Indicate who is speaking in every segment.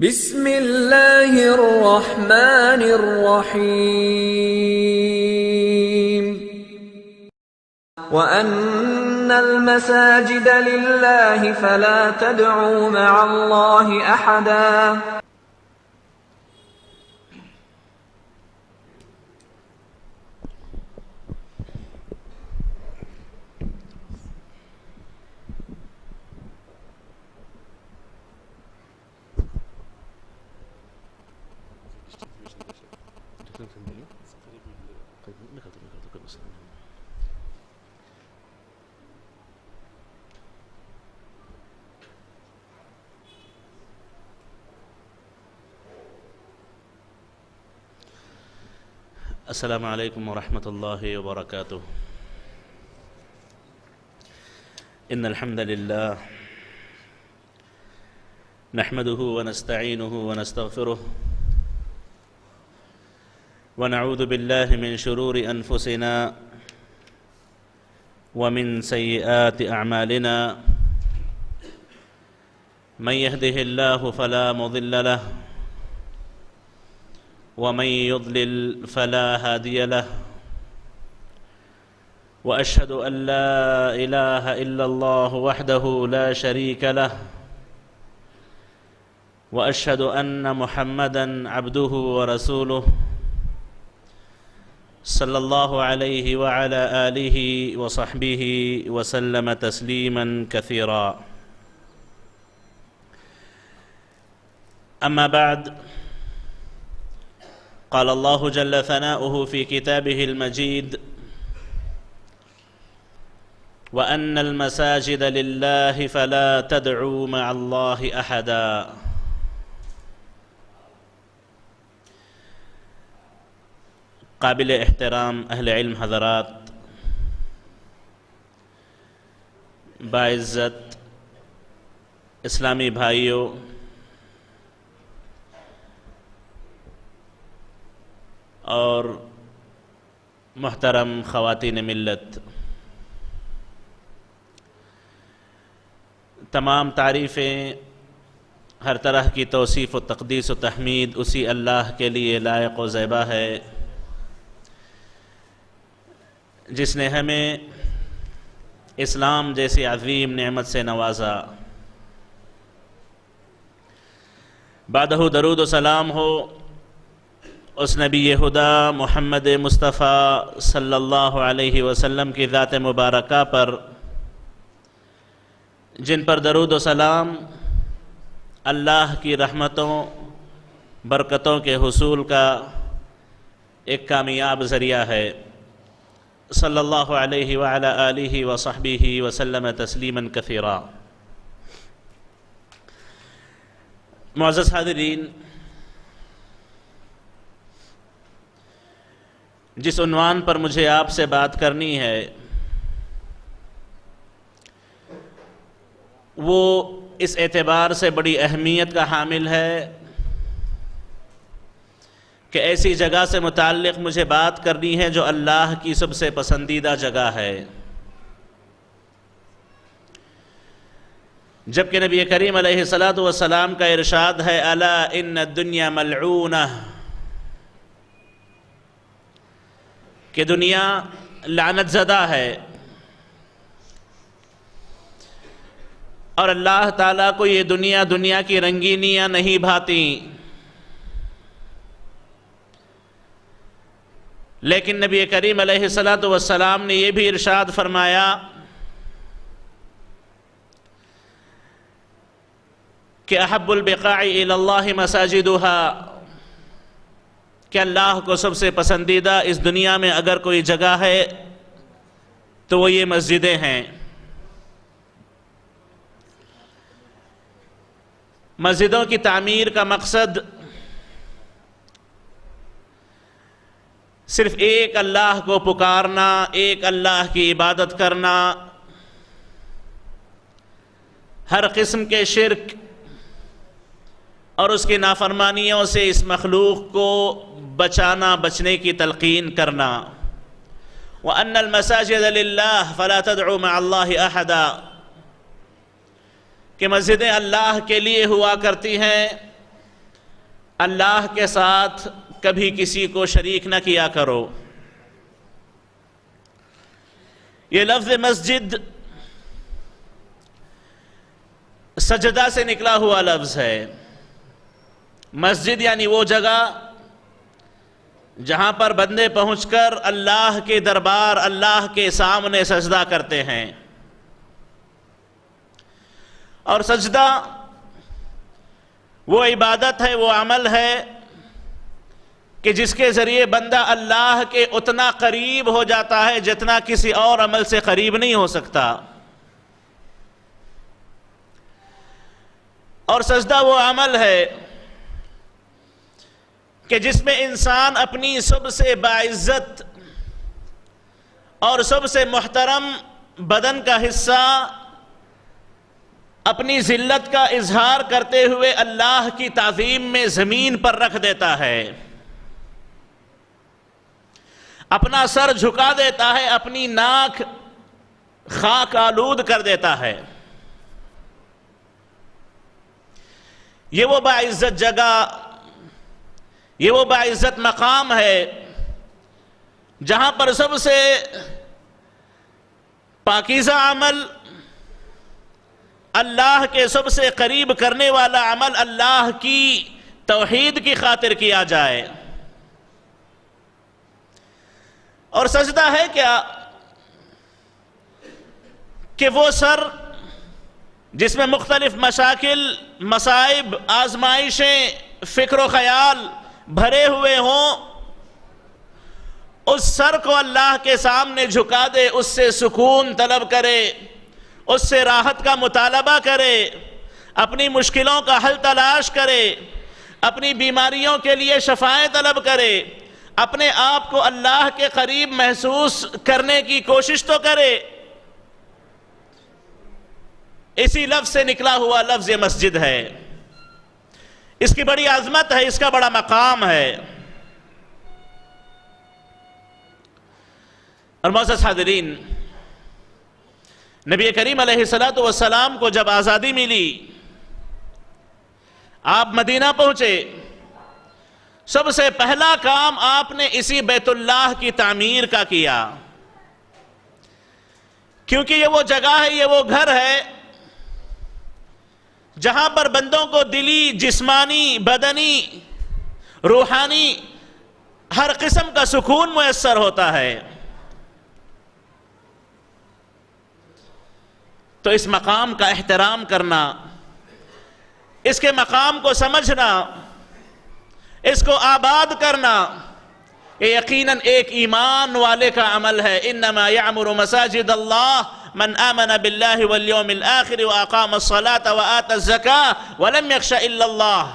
Speaker 1: بسم اللہ الرحمن الرحیم وَأَنَّ الْمَسَاجِدَ لِلَّهِ فَلَا تَدْعُوا مَعَ اللَّهِ أَحَدًا
Speaker 2: السلام علیکم ورحمۃ اللہ وبرکاتہ۔ ان الحمد للہ نحمده ونستعینه ونستغفره ونعوذ باللہ من شرور انفسنا ومن سیئات اعمالنا من يهده اللہ فلا مضل له ومن يضلل فلا هادي له وأشهد أن لا إله إلا الله وحده لا شريك له وأشهد أن محمدًا عبده ورسوله صلى الله عليه وعلى آله وصحبه وسلم تسليمًا كثيرا. أما بعد، قال الله جل ثناؤه في كتابه المجيد: وأن المساجد لله فلا تدعوا مع الله أحدا. قابل احترام اہل علم حضرات، باعزت اسلامی بھائیوں، اور محترم خواتین ملت، تمام تعریفیں، ہر طرح کی توصیف و تقدیس و تحمید اسی اللہ کے لیے لائق و زیبا ہے جس نے ہمیں اسلام جیسی عظیم نعمت سے نوازا۔ بعدہ درود و سلام ہو اس نبی خدا محمد مصطفیٰ صلی اللہ علیہ وسلم کی ذات مبارکہ پر، جن پر درود و سلام اللہ کی رحمتوں برکتوں کے حصول کا ایک کامیاب ذریعہ ہے۔ صلی اللہ علیہ وعلی آلہ وصحبہ وسلم تسلیما کثیرا۔ معزز حاضرین، جس عنوان پر مجھے آپ سے بات کرنی ہے وہ اس اعتبار سے بڑی اہمیت کا حامل ہے کہ ایسی جگہ سے متعلق مجھے بات کرنی ہے جو اللہ کی سب سے پسندیدہ جگہ ہے۔ جبکہ نبی کریم علیہ السلام کا ارشاد ہے: الا ان الدنیا ملعونہ، کہ دنیا لعنت زدہ ہے، اور اللہ تعالیٰ کو یہ دنیا کی رنگینیاں نہیں بھاتی، لیکن نبی کریم علیہ السلام نے یہ بھی ارشاد فرمایا کہ احب البقاع الی اللہ مساجدها، کہ اللہ کو سب سے پسندیدہ اس دنیا میں اگر کوئی جگہ ہے تو وہ یہ مسجدیں ہیں۔ مسجدوں کی تعمیر کا مقصد صرف ایک اللہ کو پکارنا، ایک اللہ کی عبادت کرنا، ہر قسم کے شرک اور اس کی نافرمانیوں سے اس مخلوق کو بچنے کی تلقین کرنا۔ وَأَنَّ الْمَسَاجِدَ لِلَّهِ فَلَا تَدْعُوا مَعَ اللَّهِ أَحَدًا، کہ مسجدیں اللہ کے لیے ہوا کرتی ہیں، اللہ کے ساتھ کبھی کسی کو شریک نہ کیا کرو۔ یہ لفظ مسجد سجدہ سے نکلا ہوا لفظ ہے۔ مسجد یعنی وہ جگہ جہاں پر بندے پہنچ کر اللہ کے دربار، اللہ کے سامنے سجدہ کرتے ہیں۔ اور سجدہ وہ عبادت ہے، وہ عمل ہے کہ جس کے ذریعے بندہ اللہ کے اتنا قریب ہو جاتا ہے جتنا کسی اور عمل سے قریب نہیں ہو سکتا۔ اور سجدہ وہ عمل ہے کہ جس میں انسان اپنی سب سے باعزت اور سب سے محترم بدن کا حصہ اپنی ذلت کا اظہار کرتے ہوئے اللہ کی تعظیم میں زمین پر رکھ دیتا ہے، اپنا سر جھکا دیتا ہے، اپنی ناک خاک آلود کر دیتا ہے۔ یہ وہ باعزت جگہ، یہ وہ باعزت مقام ہے جہاں پر سب سے پاکیزہ عمل، اللہ کے سب سے قریب کرنے والا عمل اللہ کی توحید کی خاطر کیا جائے۔ اور سجدہ ہے کیا کہ وہ سر جس میں مختلف مشاکل، مصائب، آزمائشیں، فکر و خیال بھرے ہوئے ہوں، اس سر کو اللہ کے سامنے جھکا دے، اس سے سکون طلب کرے، اس سے راحت کا مطالبہ کرے، اپنی مشکلوں کا حل تلاش کرے، اپنی بیماریوں کے لیے شفائیں طلب کرے، اپنے آپ کو اللہ کے قریب محسوس کرنے کی کوشش تو کرے۔ اسی لفظ سے نکلا ہوا لفظ یہ مسجد ہے۔ اس کی بڑی عظمت ہے، اس کا بڑا مقام ہے۔ اور معزز حاضرین، نبی کریم علیہ السلام کو جب آزادی ملی، آپ مدینہ پہنچے، سب سے پہلا کام آپ نے اسی بیت اللہ کی تعمیر کا کیا، کیونکہ یہ وہ جگہ ہے، یہ وہ گھر ہے جہاں پر بندوں کو دلی، جسمانی، بدنی، روحانی ہر قسم کا سکون میسر ہوتا ہے۔ تو اس مقام کا احترام کرنا، اس کے مقام کو سمجھنا، اس کو آباد کرنا، یہ یقیناً ایک ایمان والے کا عمل ہے۔ انما یعمر مساجد اللہ من آمن باللہ والیوم الآخر واقام الصلاة وآت الزکاة ولم یخش الا اللہ،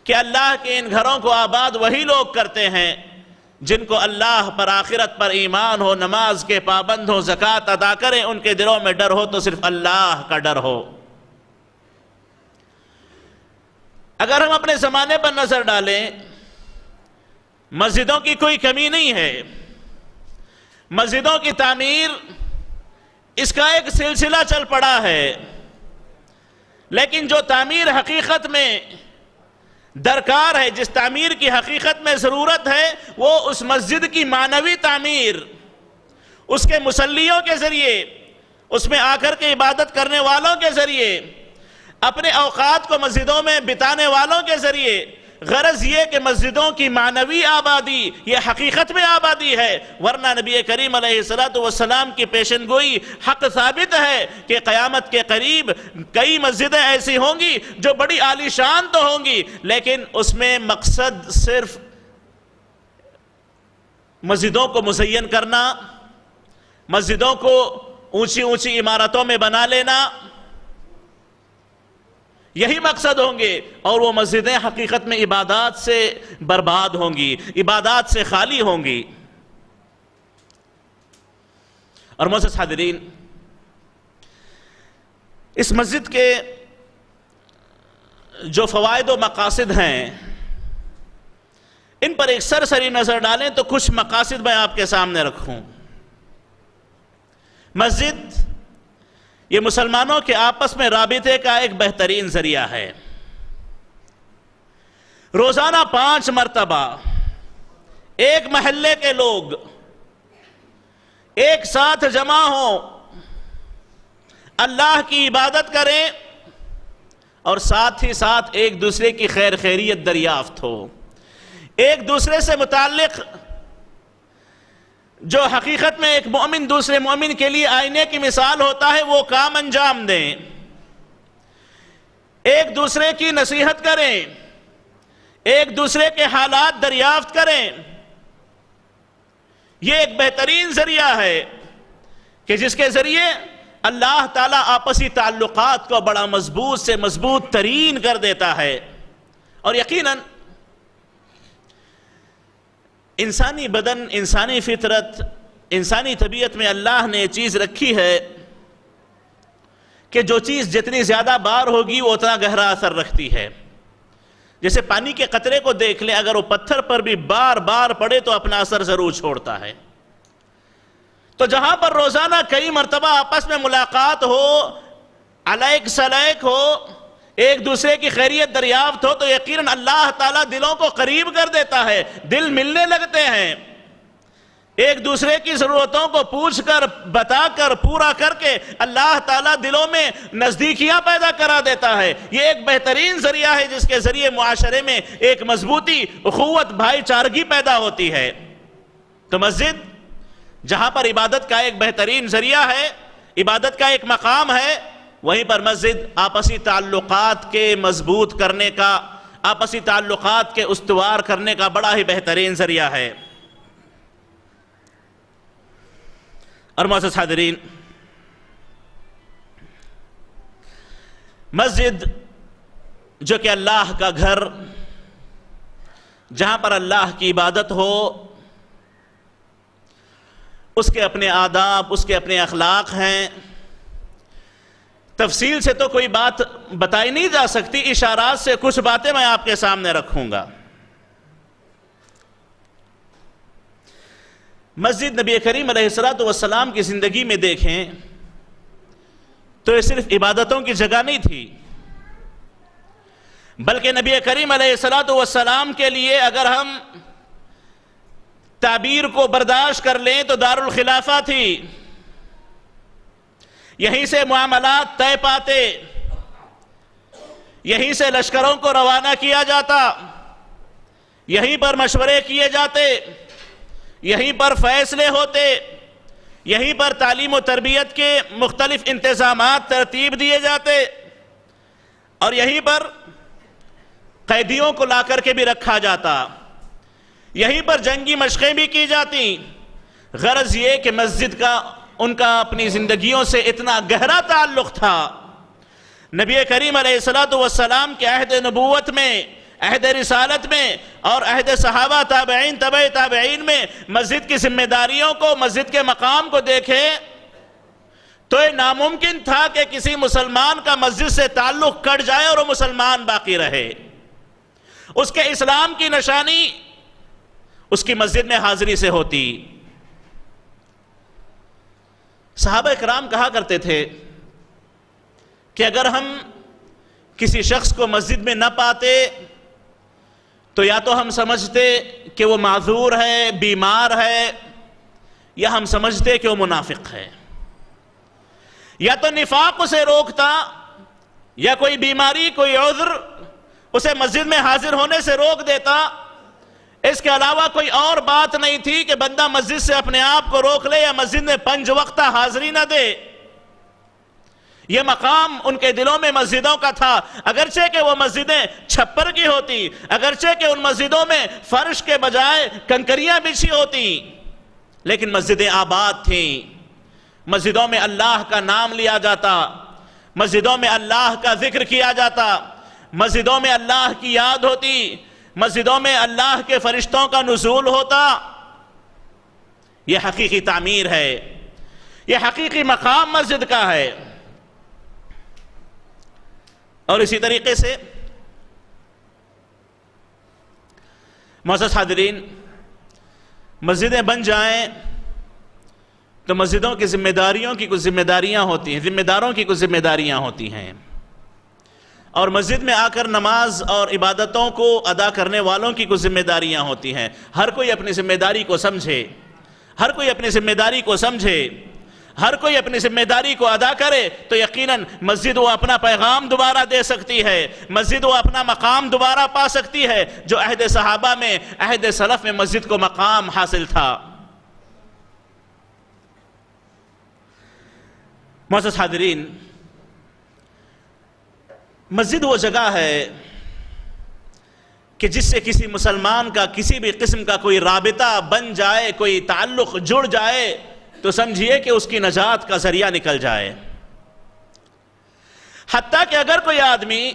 Speaker 2: کہ اللہ کے ان گھروں کو آباد وہی لوگ کرتے ہیں جن کو اللہ پر، آخرت پر ایمان ہو، نماز کے پابند ہو، زکوٰۃ ادا کریں، ان کے دلوں میں ڈر ہو تو صرف اللہ کا ڈر ہو۔ اگر ہم اپنے زمانے پر نظر ڈالیں، مسجدوں کی کوئی کمی نہیں ہے۔ مسجدوں کی تعمیر اس کا ایک سلسلہ چل پڑا ہے، لیکن جو تعمیر حقیقت میں درکار ہے، جس تعمیر کی حقیقت میں ضرورت ہے، وہ اس مسجد کی معنوی تعمیر، اس کے مصلیوں کے ذریعے، اس میں آ کر کے عبادت کرنے والوں کے ذریعے، اپنے اوقات کو مسجدوں میں بتانے والوں کے ذریعے۔ غرض یہ کہ مسجدوں کی معنوی آبادی یہ حقیقت میں آبادی ہے، ورنہ نبی کریم علیہ السلام کی پیشن گوئی حق ثابت ہے کہ قیامت کے قریب کئی مسجدیں ایسی ہوں گی جو بڑی عالی شان تو ہوں گی، لیکن اس میں مقصد صرف مسجدوں کو مزین کرنا، مسجدوں کو اونچی اونچی عمارتوں میں بنا لینا، یہی مقصد ہوں گے، اور وہ مسجدیں حقیقت میں عبادات سے برباد ہوں گی، عبادات سے خالی ہوں گی۔ اور معزز حاضرین، اس مسجد کے جو فوائد و مقاصد ہیں، ان پر ایک سرسری نظر ڈالیں تو کچھ مقاصد میں آپ کے سامنے رکھوں۔ مسجد یہ مسلمانوں کے آپس میں رابطے کا ایک بہترین ذریعہ ہے۔ روزانہ 5 مرتبہ ایک محلے کے لوگ ایک ساتھ جمع ہوں، اللہ کی عبادت کریں اور ساتھ ہی ساتھ ایک دوسرے کی خیر خیریت دریافت ہو، ایک دوسرے سے متعلق جو حقیقت میں ایک مومن دوسرے مومن کے لیے آئینے کی مثال ہوتا ہے وہ کام انجام دیں، ایک دوسرے کی نصیحت کریں، ایک دوسرے کے حالات دریافت کریں۔ یہ ایک بہترین ذریعہ ہے کہ جس کے ذریعے اللہ تعالیٰ آپسی تعلقات کو بڑا مضبوط سے مضبوط ترین کر دیتا ہے۔ اور یقیناً انسانی بدن، انسانی فطرت، انسانی طبیعت میں اللہ نے یہ چیز رکھی ہے کہ جو چیز جتنی زیادہ بار ہوگی وہ اتنا گہرا اثر رکھتی ہے۔ جیسے پانی کے قطرے کو دیکھ لیں، اگر وہ پتھر پر بھی بار بار پڑے تو اپنا اثر ضرور چھوڑتا ہے۔ تو جہاں پر روزانہ کئی مرتبہ آپس میں ملاقات ہو، علیک سلیک ہو، ایک دوسرے کی خیریت دریافت ہو، تو یقیناً اللہ تعالیٰ دلوں کو قریب کر دیتا ہے، دل ملنے لگتے ہیں، ایک دوسرے کی ضرورتوں کو پوچھ کر بتا کر پورا کر کے اللہ تعالیٰ دلوں میں نزدیکیاں پیدا کرا دیتا ہے۔ یہ ایک بہترین ذریعہ ہے جس کے ذریعے معاشرے میں ایک مضبوطی، اخوت، بھائی چارگی پیدا ہوتی ہے۔ تو مسجد جہاں پر عبادت کا ایک بہترین ذریعہ ہے، عبادت کا ایک مقام ہے، وہیں پر مسجد آپسی تعلقات کے مضبوط کرنے کا، آپسی تعلقات کے استوار کرنے کا بڑا ہی بہترین ذریعہ ہے۔ اور معزز حاضرین، مسجد جو کہ اللہ کا گھر، جہاں پر اللہ کی عبادت ہو، اس کے اپنے آداب، اس کے اپنے اخلاق ہیں۔ تفصیل سے تو کوئی بات بتائی نہیں جا سکتی، اشارات سے کچھ باتیں میں آپ کے سامنے رکھوں گا۔ مسجد نبی کریم علیہ السلام کی زندگی میں دیکھیں تو یہ صرف عبادتوں کی جگہ نہیں تھی، بلکہ نبی کریم علیہ السلام کے لیے اگر ہم تعبیر کو برداشت کر لیں تو دار الخلافہ تھی۔ یہیں سے معاملات طے پاتے، یہیں سے لشکروں کو روانہ کیا جاتا، یہیں پر مشورے کیے جاتے، یہیں پر فیصلے ہوتے، یہیں پر تعلیم و تربیت کے مختلف انتظامات ترتیب دیے جاتے، اور یہیں پر قیدیوں کو لا کر کے بھی رکھا جاتا، یہیں پر جنگی مشقیں بھی کی جاتی۔ غرض یہ کہ مسجد کا ان کا اپنی زندگیوں سے اتنا گہرا تعلق تھا۔ نبی کریم علیہ السلام کے عہد نبوت میں، عہد رسالت میں اور عہد صحابہ تابعین تبع تابعین میں مسجد کی ذمہ داریوں کو، مسجد کے مقام کو دیکھیں تو یہ ناممکن تھا کہ کسی مسلمان کا مسجد سے تعلق کٹ جائے اور وہ مسلمان باقی رہے۔ اس کے اسلام کی نشانی اس کی مسجد میں حاضری سے ہوتی۔ صحابہ کرام کہا کرتے تھے کہ اگر ہم کسی شخص کو مسجد میں نہ پاتے تو یا تو ہم سمجھتے کہ وہ معذور ہے، بیمار ہے، یا ہم سمجھتے کہ وہ منافق ہے۔ یا تو نفاق اسے روکتا، یا کوئی بیماری، کوئی عذر اسے مسجد میں حاضر ہونے سے روک دیتا۔ اس کے علاوہ کوئی اور بات نہیں تھی کہ بندہ مسجد سے اپنے آپ کو روک لے یا مسجد میں 5 وقتہ حاضری نہ دے۔ یہ مقام ان کے دلوں میں مسجدوں کا تھا، اگرچہ کہ وہ مسجدیں چھپر کی ہوتی، اگرچہ کہ ان مسجدوں میں فرش کے بجائے کنکریاں بچھی ہوتی، لیکن مسجدیں آباد تھیں۔ مسجدوں میں اللہ کا نام لیا جاتا، مسجدوں میں اللہ کا ذکر کیا جاتا، مسجدوں میں اللہ کی یاد ہوتی، مسجدوں میں اللہ کے فرشتوں کا نزول ہوتا۔ یہ حقیقی تعمیر ہے، یہ حقیقی مقام مسجد کا ہے۔ اور اسی طریقے سے معزز حاضرین، مسجدیں بن جائیں تو مسجدوں کی ذمہ داریوں کی کچھ ذمہ داریاں ہوتی ہیں، ذمہ داروں کی کچھ ذمہ داریاں ہوتی ہیں، اور مسجد میں آ کر نماز اور عبادتوں کو ادا کرنے والوں کی کچھ ذمہ داریاں ہوتی ہیں. ہر کوئی اپنی ذمہ داری کو سمجھے، ہر کوئی اپنی ذمہ داری کو سمجھے، ہر کوئی اپنی ذمہ داری کو ادا کرے تو یقیناً مسجد وہ اپنا پیغام دوبارہ دے سکتی ہے، مسجد وہ اپنا مقام دوبارہ پا سکتی ہے جو عہد صحابہ میں، عہد سلف میں مسجد کو مقام حاصل تھا. معزز حاضرین، مسجد وہ جگہ ہے کہ جس سے کسی مسلمان کا کسی بھی قسم کا کوئی رابطہ بن جائے، کوئی تعلق جڑ جائے تو سمجھیے کہ اس کی نجات کا ذریعہ نکل جائے. حتیٰ کہ اگر کوئی آدمی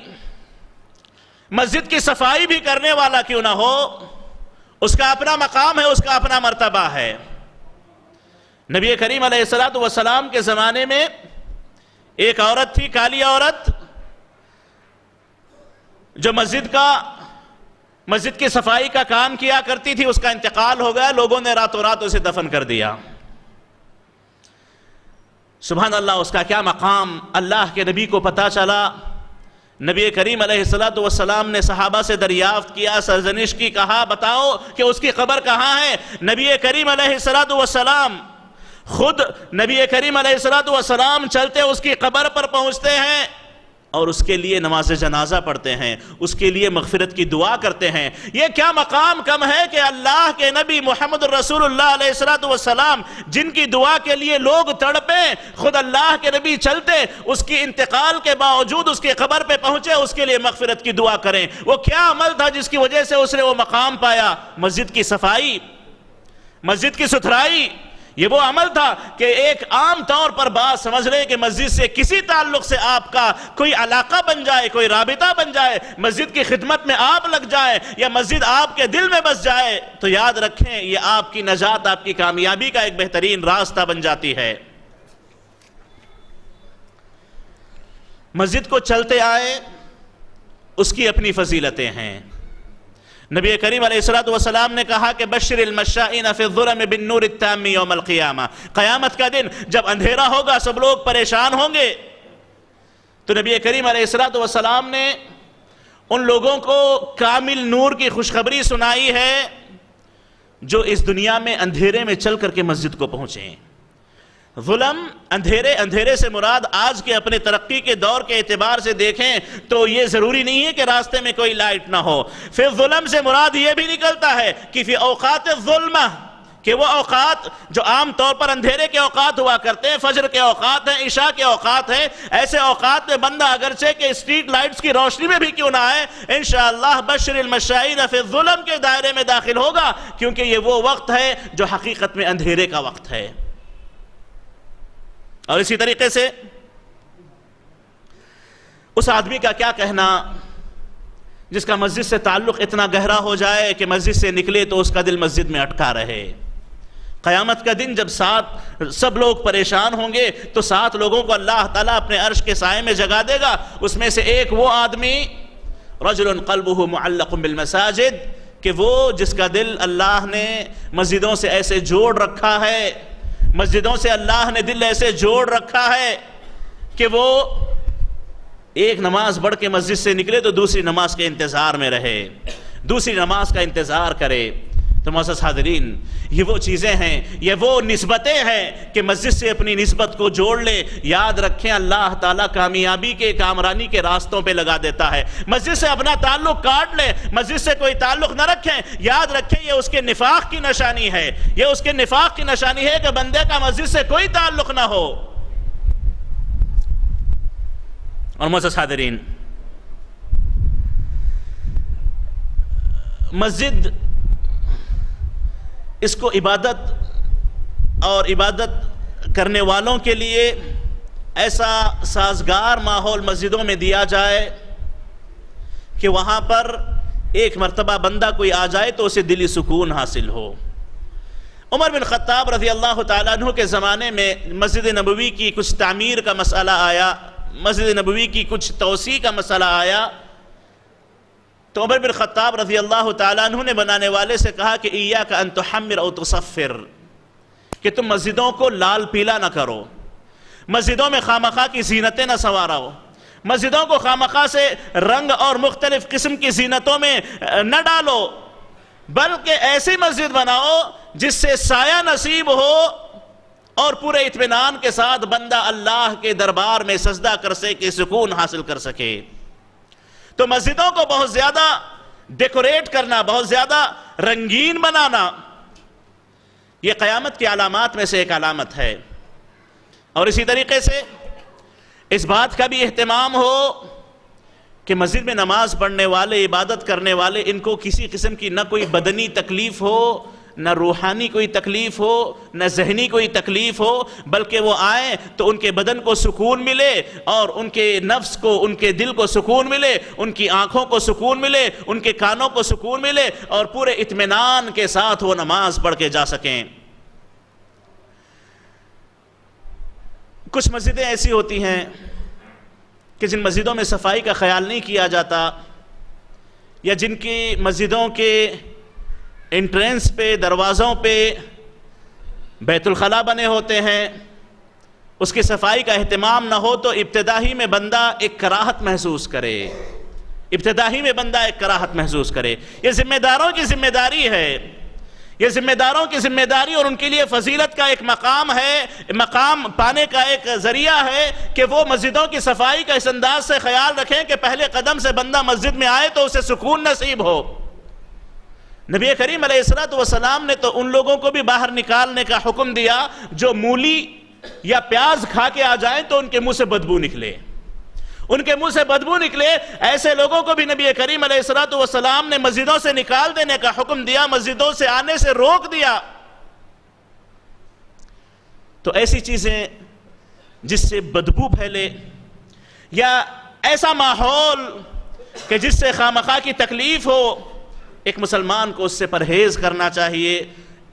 Speaker 2: مسجد کی صفائی بھی کرنے والا کیوں نہ ہو، اس کا اپنا مقام ہے، اس کا اپنا مرتبہ ہے. نبی کریم علیہ السلام کے زمانے میں ایک عورت تھی، کالی عورت، جو مسجد کی صفائی کا کام کیا کرتی تھی. اس کا انتقال ہو گیا، لوگوں نے راتوں رات اسے دفن کر دیا. سبحان اللہ، اس کا کیا مقام اللہ کے نبی کو پتا چلا. نبی کریم علیہ السلام نے صحابہ سے دریافت کیا، سرزنش کی، کہا بتاؤ کہ اس کی قبر کہاں ہے. نبی کریم علیہ السلام خود نبی کریم علیہ السلام چلتے اس کی قبر پر پہنچتے ہیں اور اس کے لیے نماز جنازہ پڑھتے ہیں، اس کے لیے مغفرت کی دعا کرتے ہیں. یہ کیا مقام کم ہے کہ اللہ کے نبی محمد رسول اللہ علیہ السلام جن کی دعا کے لیے لوگ تڑپیں، خود اللہ کے نبی چلتے اس کی انتقال کے باوجود اس کی قبر پہ پہنچے، اس کے لیے مغفرت کی دعا کریں. وہ کیا عمل تھا جس کی وجہ سے اس نے وہ مقام پایا؟ مسجد کی صفائی، مسجد کی ستھرائی. یہ وہ عمل تھا کہ ایک عام طور پر بات سمجھ رہے کہ مسجد سے کسی تعلق سے آپ کا کوئی علاقہ بن جائے، کوئی رابطہ بن جائے، مسجد کی خدمت میں آپ لگ جائے یا مسجد آپ کے دل میں بس جائے تو یاد رکھیں یہ آپ کی نجات، آپ کی کامیابی کا ایک بہترین راستہ بن جاتی ہے. مسجد کو چلتے آئے، اس کی اپنی فضیلتیں ہیں. نبی کریم علیہ السلام نے کہا کہ بشر المشائین فی الظلم بالنور التام یوم القیامہ. قیامت کا دن جب اندھیرا ہوگا، سب لوگ پریشان ہوں گے، تو نبی کریم علیہ السلام نے ان لوگوں کو کامل نور کی خوشخبری سنائی ہے جو اس دنیا میں اندھیرے میں چل کر کے مسجد کو پہنچے. ظلم، اندھیرے سے مراد آج کے اپنے ترقی کے دور کے اعتبار سے دیکھیں تو یہ ضروری نہیں ہے کہ راستے میں کوئی لائٹ نہ ہو. پھر ظلم سے مراد یہ بھی نکلتا ہے کہ فی اوقات الظلمہ، کہ وہ اوقات جو عام طور پر اندھیرے کے اوقات ہوا کرتے ہیں، فجر کے اوقات ہیں، عشاء کے اوقات ہیں، ایسے اوقات میں بندہ اگرچہ کہ اسٹریٹ لائٹس کی روشنی میں بھی کیوں نہ آئے، انشاءاللہ بشر المشائین فی الظلم کے دائرے میں داخل ہوگا، کیونکہ یہ وہ وقت ہے جو حقیقت میں اندھیرے کا وقت ہے. اور اسی طریقے سے اس آدمی کا کیا کہنا جس کا مسجد سے تعلق اتنا گہرا ہو جائے کہ مسجد سے نکلے تو اس کا دل مسجد میں اٹکا رہے. قیامت کا دن جب سب لوگ پریشان ہوں گے تو 7 لوگوں کو اللہ تعالیٰ اپنے عرش کے سائے میں جگا دے گا. اس میں سے ایک وہ آدمی رجل قلبہ معلق بالمساجد، کہ وہ جس کا دل اللہ نے مسجدوں سے ایسے جوڑ رکھا ہے، مسجدوں سے اللہ نے دل ایسے جوڑ رکھا ہے کہ وہ ایک نماز پڑھ کے مسجد سے نکلے تو دوسری نماز کے انتظار میں رہے، دوسری نماز کا انتظار کرے. تو معزز حاضرین، یہ وہ چیزیں ہیں، یہ وہ نسبتیں ہیں کہ مسجد سے اپنی نسبت کو جوڑ لے. یاد رکھیں اللہ تعالیٰ کامیابی کے، کامرانی کے راستوں پہ لگا دیتا ہے. مسجد سے اپنا تعلق کاٹ لے، مسجد سے کوئی تعلق نہ رکھیں، یاد رکھیں یہ اس کے نفاق کی نشانی ہے. یہ اس کے نفاق کی نشانی ہے کہ بندے کا مسجد سے کوئی تعلق نہ ہو. اور معزز حاضرین، مسجد اس کو عبادت اور عبادت کرنے والوں کے لیے ایسا سازگار ماحول مسجدوں میں دیا جائے کہ وہاں پر ایک مرتبہ بندہ کوئی آ جائے تو اسے دلی سکون حاصل ہو. عمر بن خطاب رضی اللہ تعالیٰ عنہ کے زمانے میں مسجد نبوی کی کچھ تعمیر کا مسئلہ آیا، مسجد نبوی کی کچھ توسیع کا مسئلہ آیا، تو عمر بن خطاب رضی اللہ تعالیٰ عنہ نے بنانے والے سے کہا کہ ایاک ان تحمر او تصفر، کہ تم مسجدوں کو لال پیلا نہ کرو، مسجدوں میں خامخواہ کی زینتیں نہ سنوارو، مسجدوں کو خامخواہ سے رنگ اور مختلف قسم کی زینتوں میں نہ ڈالو، بلکہ ایسی مسجد بناؤ جس سے سایہ نصیب ہو اور پورے اطمینان کے ساتھ بندہ اللہ کے دربار میں سجدہ کر سکے، سکون حاصل کر سکے۔ تو مسجدوں کو بہت زیادہ ڈیکوریٹ کرنا، بہت زیادہ رنگین بنانا، یہ قیامت کی علامات میں سے ایک علامت ہے۔ اور اسی طریقے سے اس بات کا بھی اہتمام ہو کہ مسجد میں نماز پڑھنے والے، عبادت کرنے والے، ان کو کسی قسم کی نہ کوئی بدنی تکلیف ہو، نہ روحانی کوئی تکلیف ہو، نہ ذہنی کوئی تکلیف ہو، بلکہ وہ آئیں تو ان کے بدن کو سکون ملے اور ان کے نفس کو، ان کے دل کو سکون ملے، ان کی آنکھوں کو سکون ملے، ان کے کانوں کو سکون ملے، اور پورے اطمینان کے ساتھ وہ نماز پڑھ کے جا سکیں۔ کچھ مسجدیں ایسی ہوتی ہیں کہ جن مسجدوں میں صفائی کا خیال نہیں کیا جاتا، یا جن کی مسجدوں کے انٹرنس پہ، دروازوں پہ بیت الخلاء بنے ہوتے ہیں، اس کی صفائی کا اہتمام نہ ہو تو ابتدا ہی میں بندہ ایک کراہت محسوس کرے، یہ ذمہ داروں کی ذمہ داری ہے، یہ ذمہ داروں کی ذمہ داری، اور ان کے لیے فضیلت کا ایک مقام ہے، مقام پانے کا ایک ذریعہ ہے کہ وہ مسجدوں کی صفائی کا اس انداز سے خیال رکھیں کہ پہلے قدم سے بندہ مسجد میں آئے تو اسے سکون نصیب ہو۔ نبی کریم علیہ السلام نے تو ان لوگوں کو بھی باہر نکالنے کا حکم دیا جو مولی یا پیاز کھا کے آ جائیں تو ان کے منہ سے بدبو نکلے، ایسے لوگوں کو بھی نبی کریم علیہ السلام نے مسجدوں سے نکال دینے کا حکم دیا، مسجدوں سے آنے سے روک دیا۔ تو ایسی چیزیں جس سے بدبو پھیلے، یا ایسا ماحول کہ جس سے خامخواہ کی تکلیف ہو، ایک مسلمان کو اس سے پرہیز کرنا چاہیے،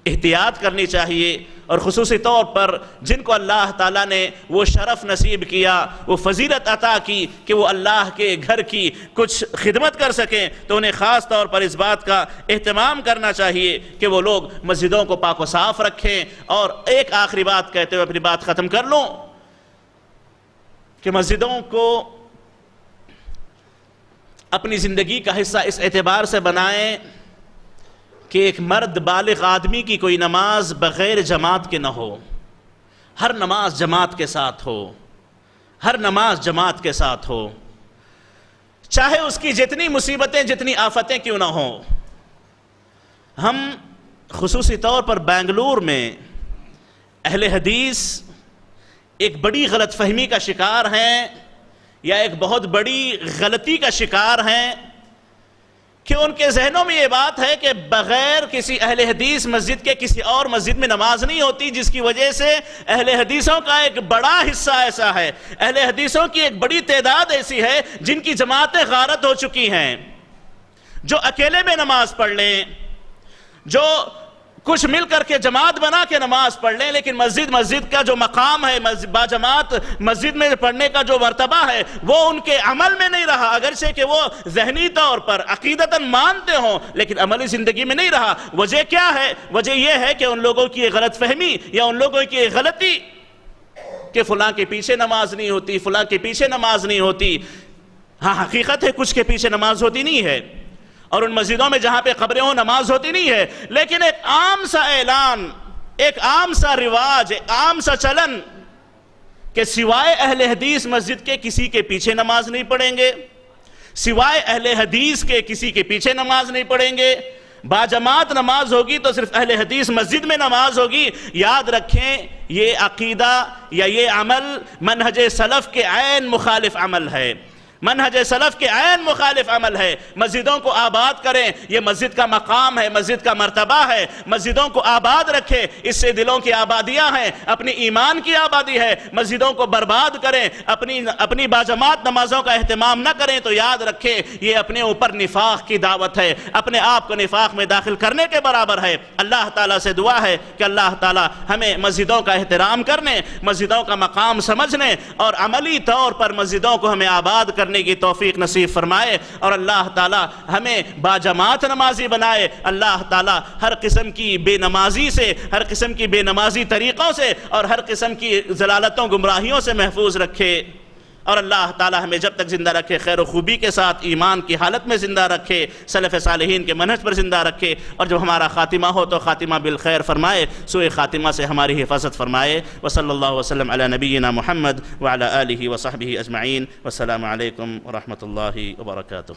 Speaker 2: احتیاط کرنی چاہیے، اور خصوصی طور پر جن کو اللہ تعالیٰ نے وہ شرف نصیب کیا، وہ فضیلت عطا کی کہ وہ اللہ کے گھر کی کچھ خدمت کر سکیں، تو انہیں خاص طور پر اس بات کا اہتمام کرنا چاہیے کہ وہ لوگ مسجدوں کو پاک و صاف رکھیں۔ اور ایک آخری بات کہتے ہوئے اپنی بات ختم کر لوں کہ مسجدوں کو اپنی زندگی کا حصہ اس اعتبار سے بنائیں کہ ایک مرد بالغ آدمی کی کوئی نماز بغیر جماعت کے نہ ہو، ہر نماز جماعت کے ساتھ ہو، چاہے اس کی جتنی مصیبتیں، جتنی آفتیں کیوں نہ ہوں۔ ہم خصوصی طور پر بنگلور میں اہل حدیث ایک بڑی غلط فہمی کا شکار ہیں، یا ایک بہت بڑی غلطی کا شکار ہیں کہ ان کے ذہنوں میں یہ بات ہے کہ بغیر کسی اہل حدیث مسجد کے کسی اور مسجد میں نماز نہیں ہوتی، جس کی وجہ سے اہل حدیثوں کا ایک بڑا حصہ ایسا ہے، اہل حدیثوں کی ایک بڑی تعداد ایسی ہے جن کی جماعتیں غارت ہو چکی ہیں، جو اکیلے میں نماز پڑھ لیں، جو کچھ مل کر کے جماعت بنا کے نماز پڑھ لیں، لیکن مسجد کا جو مقام ہے، باجماعت مسجد میں پڑھنے کا جو مرتبہ ہے، وہ ان کے عمل میں نہیں رہا، اگرچہ کہ وہ ذہنی طور پر عقیدتاً مانتے ہوں لیکن عملی زندگی میں نہیں رہا۔ وجہ کیا ہے؟ وجہ یہ ہے کہ ان لوگوں کی غلط فہمی یا ان لوگوں کی غلطی کہ فلاں کے پیچھے نماز نہیں ہوتی، فلاں کے پیچھے نماز نہیں ہوتی۔ ہاں حقیقت ہے کچھ کے پیچھے نماز ہوتی نہیں ہے، اور ان مسجدوں میں جہاں پہ قبریں ہوں نماز ہوتی نہیں ہے، لیکن ایک عام سا اعلان، ایک عام سا رواج، ایک عام سا چلن کہ سوائے اہل حدیث مسجد کے کسی کے پیچھے نماز نہیں پڑھیں گے، سوائے اہل حدیث کے کسی کے پیچھے نماز نہیں پڑھیں گے، باجماعت نماز ہوگی تو صرف اہل حدیث مسجد میں نماز ہوگی۔ یاد رکھیں یہ عقیدہ یا یہ عمل منہج سلف کے عین مخالف عمل ہے، منہج سلف کے عین مخالف عمل ہے۔ مسجدوں کو آباد کریں، یہ مسجد کا مقام ہے، مسجد کا مرتبہ ہے، مسجدوں کو آباد رکھیں، اس سے دلوں کی آبادیاں ہیں، اپنی ایمان کی آبادی ہے۔ مسجدوں کو برباد کریں، اپنی باجماعت نمازوں کا اہتمام نہ کریں تو یاد رکھیں یہ اپنے اوپر نفاق کی دعوت ہے، اپنے آپ کو نفاق میں داخل کرنے کے برابر ہے۔ اللہ تعالیٰ سے دعا ہے کہ اللہ تعالیٰ ہمیں مسجدوں کا احترام کرنے، مسجدوں کا مقام سمجھنے اور عملی طور پر مسجدوں کو ہمیں آباد کرنے کی توفیق نصیب فرمائے، اور اللہ تعالی ہمیں باجماعت نمازی بنائے۔ اللہ تعالی ہر قسم کی بے نمازی سے، ہر قسم کی بے نمازی طریقوں سے اور ہر قسم کی ضلالتوں گمراہیوں سے محفوظ رکھے۔ اور اللہ تعالی ہمیں جب تک زندہ رکھے خیر و خوبی کے ساتھ ایمان کی حالت میں زندہ رکھے، سلف صالحین کے منہج پر زندہ رکھے، اور جب ہمارا خاتمہ ہو تو خاتمہ بالخیر فرمائے، سوء خاتمہ سے ہماری حفاظت فرمائے۔ وصلی اللہ وسلم علی نبینا محمد وعلی آلہ وصحبہ اجمعین، والسلام علیکم ورحمۃ اللہ وبرکاتہ۔